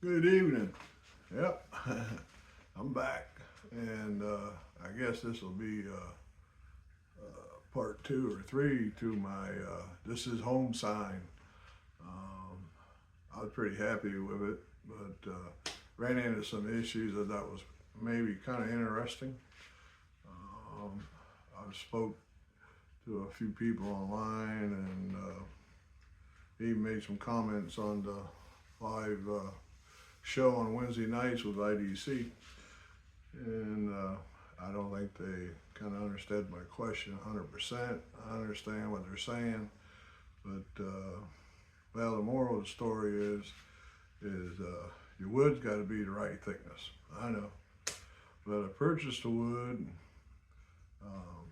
Good evening. Yep, I'm back, and I guess this will be part 2 or 3 to my "This is Home" sign. Um, I was pretty happy with it, but ran into some issues that was maybe kind of interesting. Um, I spoke to a few people online and even made some comments on the live show on Wednesday nights with IDC, and I don't think they kind of understood my question 100%. I understand what they're saying, but well, the moral of the story is your wood's got to be the right thickness. I know, but I purchased the wood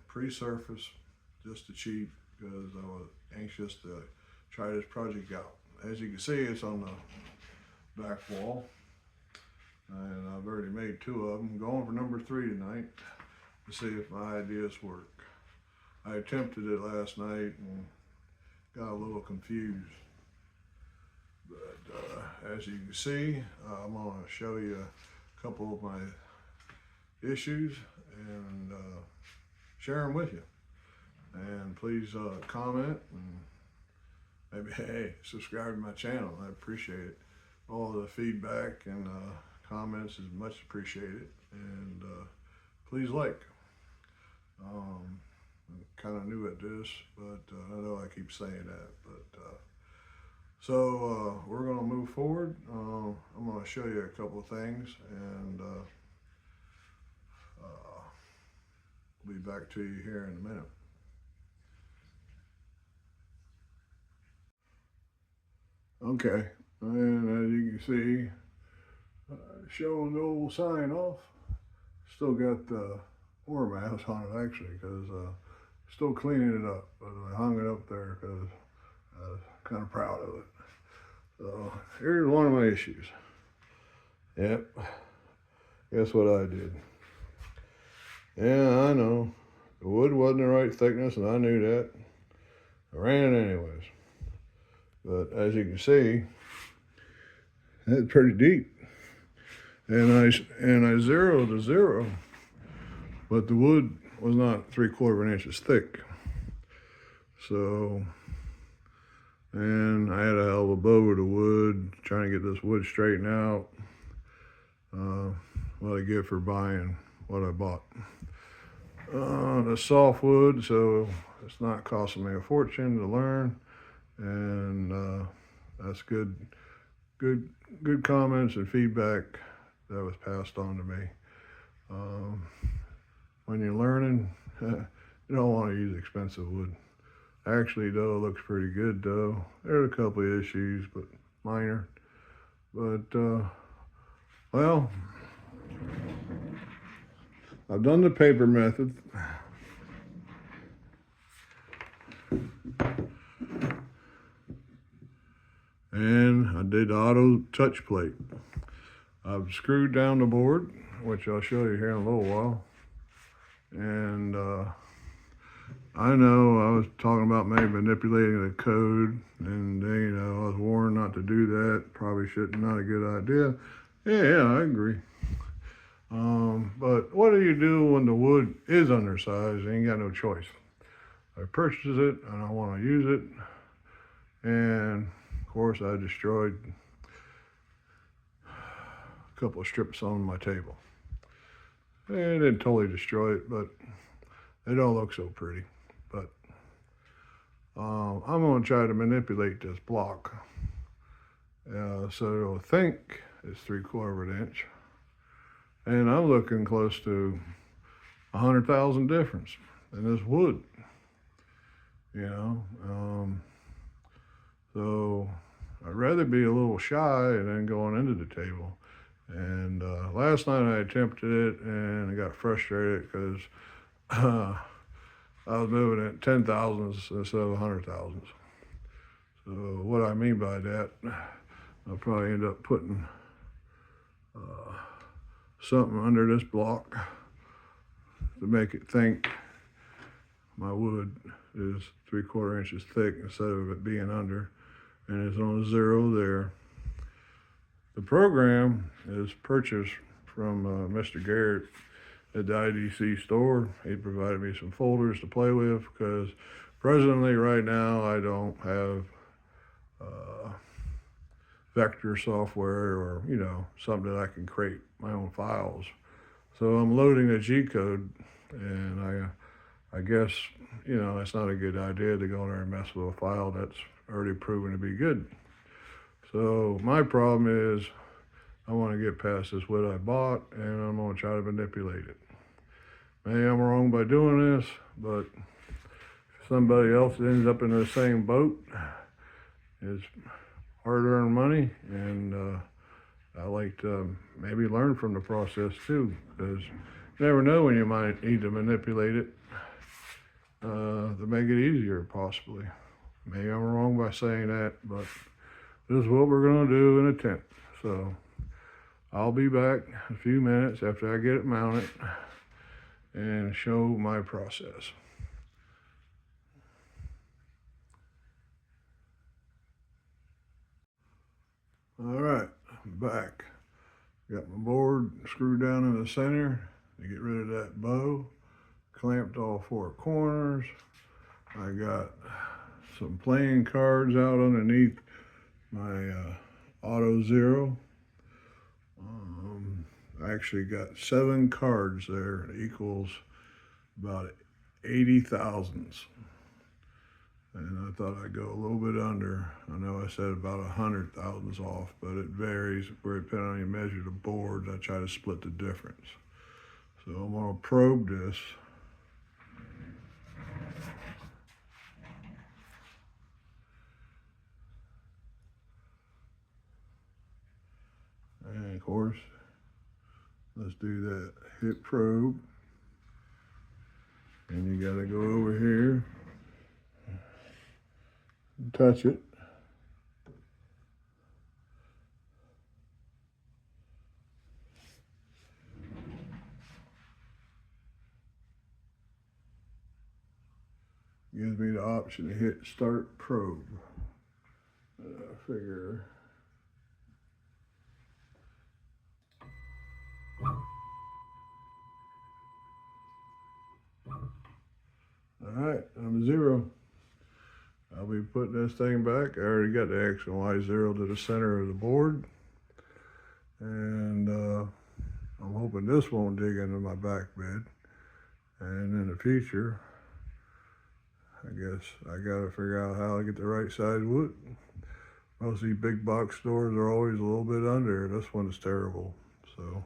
pre-surface just to cheap because I was anxious to try this project out. As you can see, it's on the back wall, and I've already made 2 of them. I'm going for number 3 tonight to see if my ideas work. I attempted it last night and got a little confused, but as you can see, I'm going to show you a couple of my issues and share them with you. And please comment and maybe, hey, subscribe to my channel. I appreciate it. All the feedback and comments is much appreciated. And please like. I'm kind of new at this, but I know I keep saying that. But so we're going to move forward. I'm going to show you a couple of things, and I'll be back to you here in a minute. Okay, and as you can see, showing the old sign off. Still got the worm mass on it actually, because still cleaning it up. But I hung it up there because I was kind of proud of it. So here's one of my issues. Yep, guess what I did? Yeah, I know. The wood wasn't the right thickness, and I knew that. I ran it anyways. But as you can see, it's pretty deep. And I zeroed to 0, but the wood was not 3/4 inches thick. So, and I had a hell of a bow with the wood, trying to get this wood straightened out. What I get for buying what I bought. The softwood, so it's not costing me a fortune to learn, and that's good comments and feedback that was passed on to me. When you're learning, you don't want to use expensive wood. Actually, though, it looks pretty good, though. There's a couple of issues, but minor. But, well, I've done the paper method. And I did the auto touch plate. I've screwed down the board, which I'll show you here in a little while. And I know I was talking about maybe manipulating the code, and I was warned not to do that. Probably not a good idea. Yeah, I agree. But what do you do when the wood is undersized? You ain't got no choice. I purchased it and I want to use it, and of course I destroyed a couple of strips on my table. It didn't totally destroy it, but it don't look so pretty. But I'm going to try to manipulate this block so it'll think it's 3/4 inch, and I'm looking close to 100,000 difference in this wood. So I'd rather be a little shy and then going into the table. And last night I attempted it and I got frustrated because I was moving at 10,000s instead of 100,000s. So what I mean by that, I'll probably end up putting something under this block to make it think my wood is 3/4 inches thick instead of it being under, and it's on 0 there. The program is purchased from Mr. Garrett at the IDC store. He provided me some folders to play with because presently right now I don't have vector software or, you know, something that I can create my own files. So I'm loading a G-code, and I guess, you know, it's not a good idea to go in there and mess with a file that's already proven to be good. So my problem is I want to get past this what I bought, and I'm going to try to manipulate it. Maybe I'm wrong by doing this, but if somebody else ends up in the same boat, it's hard-earned money, and I like to maybe learn from the process too, because you never know when you might need to manipulate it to make it easier, possibly. Maybe I'm wrong by saying that, but this is what we're going to do in a tent. So I'll be back in a few minutes after I get it mounted and show my process. All right, I'm back. Got my board screwed down in the center to get rid of that bow. Clamped all four corners. I got some playing cards out underneath my Auto Zero. I actually got 7 cards there. It equals about 80 thousandths. And I thought I'd go a little bit under. I know I said about 100 thousandths off, but it varies where depending on how you measure the boards. I try to split the difference. So I'm gonna probe this. And of course, let's do that hip probe. And you gotta go over here and touch it. Gives me the option to hit start probe. I figure all right, I'm 0. I'll be putting this thing back. I already got the X and Y 0 to the center of the board. And I'm hoping this won't dig into my back bed. And in the future, I guess I gotta figure out how to get the right size wood. Most of these big box stores are always a little bit under. This one is terrible. So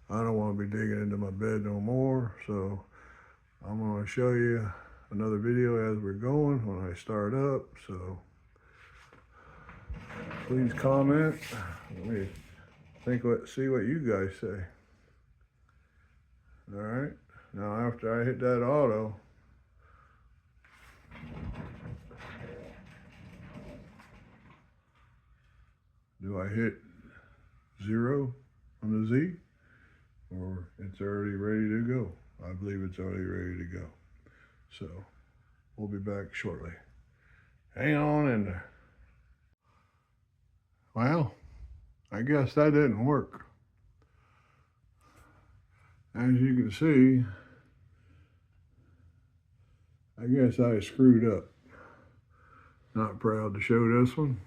I don't want to be digging into my bed no more. So I'm going to show you another video as we're going when I start up. So please comment. Let me see what you guys say. All right. Now after I hit that auto, do I hit 0 on the Z, or it's already ready to go? I believe it's already ready to go. So we'll be back shortly. Hang on in there. Well, I guess that didn't work. As you can see, I guess I screwed up. Not proud to show this one.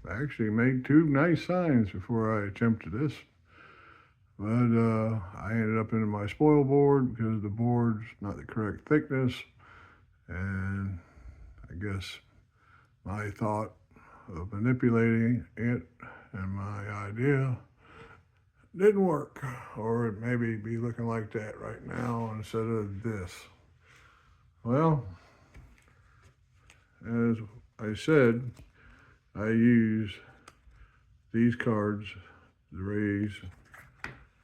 I actually made 2 nice signs before I attempted this. But I ended up into my spoil board because the board's not the correct thickness. And I guess my thought of manipulating it and my idea didn't work. Or it maybe be looking like that right now instead of this. Well, as I said, I use these cards to raise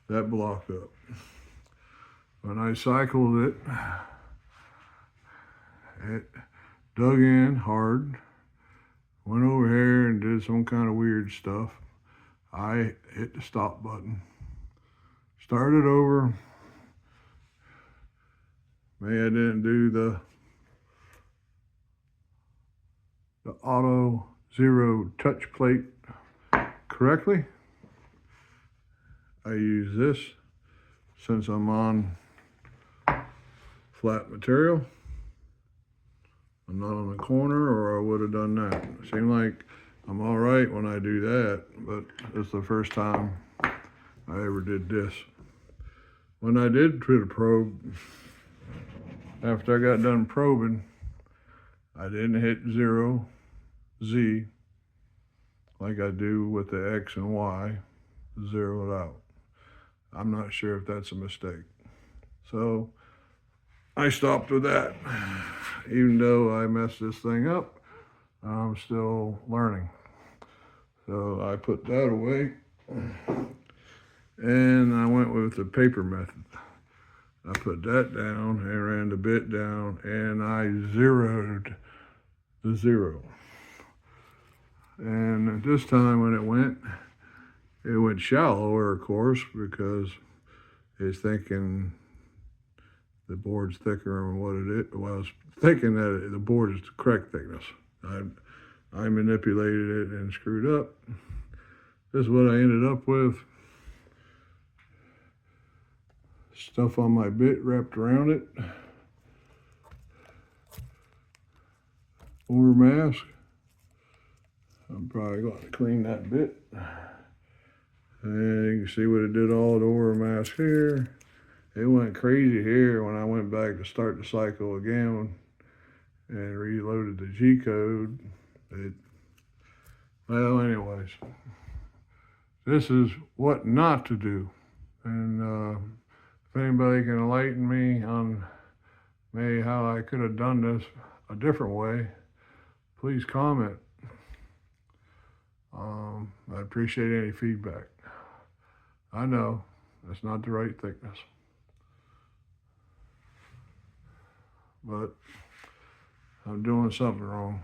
that block up. When I cycled it, it dug in hard, went over here and did some kind of weird stuff. I hit the stop button, started over. Maybe I didn't do the Auto Zero touch plate correctly. I use this since I'm on flat material. I'm not on the corner, or I would have done that. It seems like I'm all right when I do that, but it's the first time I ever did this. When I did put a probe, after I got done probing, I didn't hit 0, Z, like I do with the X and Y, zero it out. I'm not sure if that's a mistake. So I stopped with that. Even though I messed this thing up, I'm still learning. So I put that away and I went with the paper method. I put that down and ran the bit down and I zeroed the 0. And at this time when it went shallower, of course, because it's thinking the board's thicker than what it is. Well, I was thinking that the board is the correct thickness. I manipulated it and screwed up. This is what I ended up with. Stuff on my bit wrapped around it. Over mask. I'm probably going to clean that bit. And you can see what it did all the over mask here. It went crazy here when I went back to start the cycle again and reloaded the G code. Well, anyways, this is what not to do. And if anybody can enlighten me on maybe how I could have done this a different way, please comment. I appreciate any feedback. I know that's not the right thickness, but I'm doing something wrong.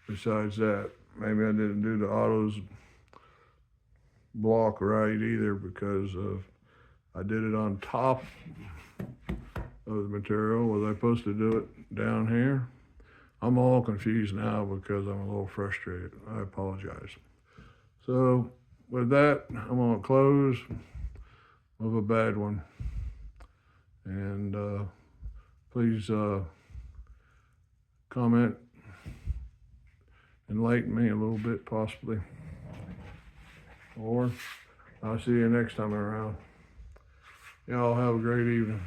Besides that, maybe I didn't do the autos block right either, because I did it on top of the material. Was I supposed to do it down here? I'm all confused now because I'm a little frustrated. I apologize. So with that, I'm gonna close with a bad one. And please comment, enlighten me a little bit possibly. Or I'll see you next time around. Y'all have a great evening.